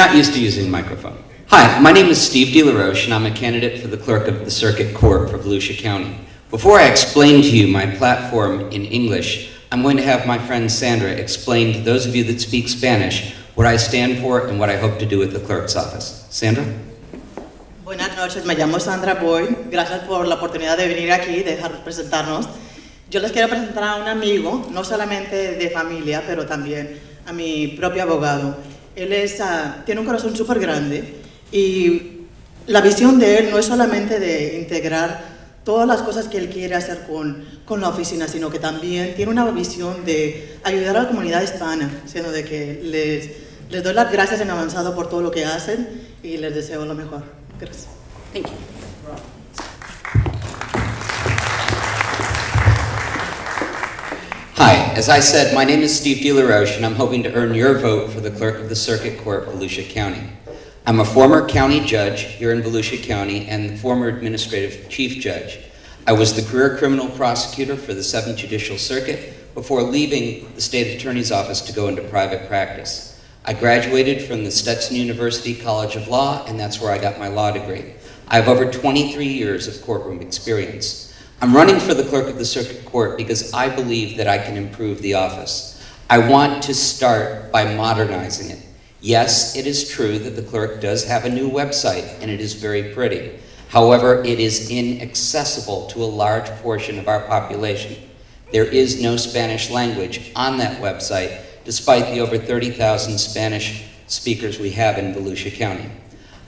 Not used to using a microphone. Hi, my name is Steve deLaroche, and I'm a candidate for the Clerk of the Circuit Court for Volusia County. Before I explain to you my platform in English, I'm going to have my friend Sandra explain to those of you that speak Spanish what I stand for and what I hope to do at the Clerk's office. Sandra? Buenas noches, me llamo Sandra Boyd. Gracias por la oportunidad de venir aquí y dejar presentarnos. Yo les quiero presentar a un amigo, no solamente de familia, pero también a mi propio abogado. Él tiene un corazón súper grande y la visión de él no es solamente de integrar todas las cosas que él quiere hacer con la oficina, sino que también tiene una visión de ayudar a la comunidad hispana, siendo de que les doy las gracias en avanzado por todo lo que hacen y les deseo lo mejor. Gracias. Thank you. Hi, as I said, my name is Steve deLaroche, and I'm hoping to earn your vote for the Clerk of the Circuit Court, Volusia County. I'm a former county judge here in Volusia County and the former administrative chief judge. I was the career criminal prosecutor for the 7th Judicial Circuit before leaving the state attorney's office to go into private practice. I graduated from the Stetson University College of Law, and that's where I got my law degree. I have over 23 years of courtroom experience. I'm running for the Clerk of the Circuit Court because I believe that I can improve the office. I want to start by modernizing it. Yes, it is true that the clerk does have a new website, and it is very pretty. However, it is inaccessible to a large portion of our population. There is no Spanish language on that website, despite the over 30,000 Spanish speakers we have in Volusia County.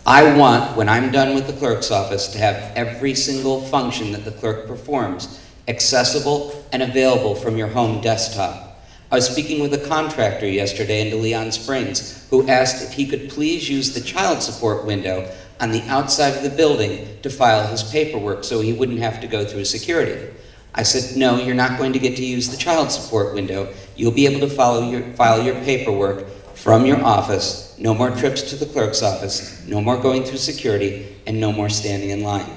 I want, when I'm done with the clerk's office, to have every single function that the clerk performs accessible and available from your home desktop. I was speaking with a contractor yesterday in DeLeon Springs who asked if he could please use the child support window on the outside of the building to file his paperwork so he wouldn't have to go through security. I said, no, you're not going to get to use the child support window. You'll be able to file your paperwork from your office. No more trips to the clerk's office, no more going through security, and no more standing in line.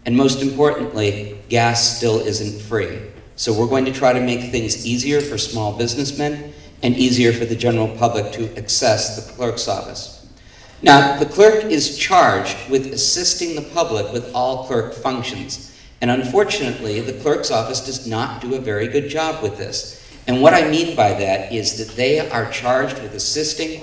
And most importantly, gas still isn't free. So we're going to try to make things easier for small businessmen and easier for the general public to access the clerk's office. Now, the clerk is charged with assisting the public with all clerk functions. And unfortunately, the clerk's office does not do a very good job with this. And what I mean by that is that they are charged with assisting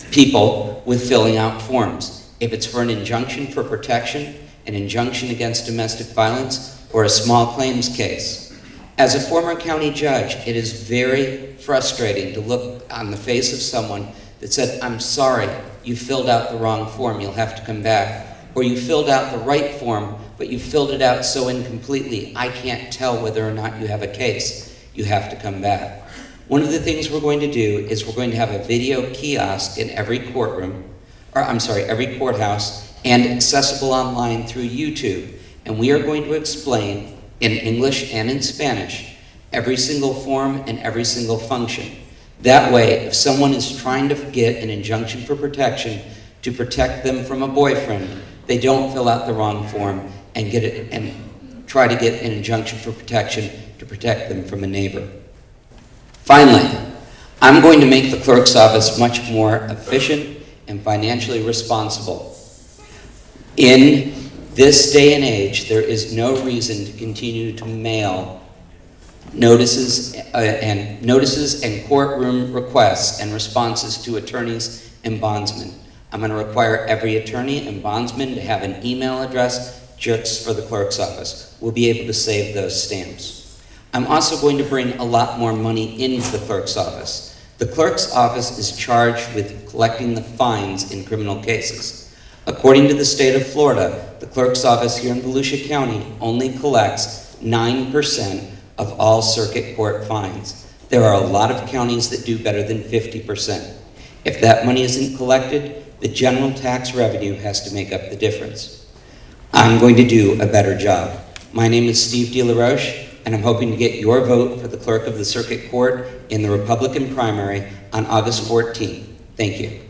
people with filling out forms. If it's for an injunction for protection, an injunction against domestic violence, or a small claims case. As a former county judge, it is very frustrating to look on the face of someone that said, I'm sorry, you filled out the wrong form, you'll have to come back. Or you filled out the right form, but you filled it out so incompletely, I can't tell whether or not you have a case. You have to come back. One of the things we're going to do is we're going to have a video kiosk in every courtroom, or I'm sorry, every courthouse, and accessible online through YouTube. And we are going to explain in English and in Spanish every single form and every single function. That way, if someone is trying to get an injunction for protection to protect them from a boyfriend, they don't fill out the wrong form and get it and try to get an injunction for protection to protect them from a neighbor. Finally, I'm going to make the clerk's office much more efficient and financially responsible. In this day and age, there is no reason to continue to mail notices and courtroom requests and responses to attorneys and bondsmen. I'm going to require every attorney and bondsman to have an email address just for the clerk's office. We'll be able to save those stamps. I'm also going to bring a lot more money into the clerk's office. The clerk's office is charged with collecting the fines in criminal cases. According to the state of Florida, the clerk's office here in Volusia County only collects 9% of all circuit court fines. There are a lot of counties that do better than 50%. If that money isn't collected, the general tax revenue has to make up the difference. I'm going to do a better job. My name is Steve deLaroche, and I'm hoping to get your vote for the Clerk of the Circuit Court in the Republican primary on August 14th. Thank you.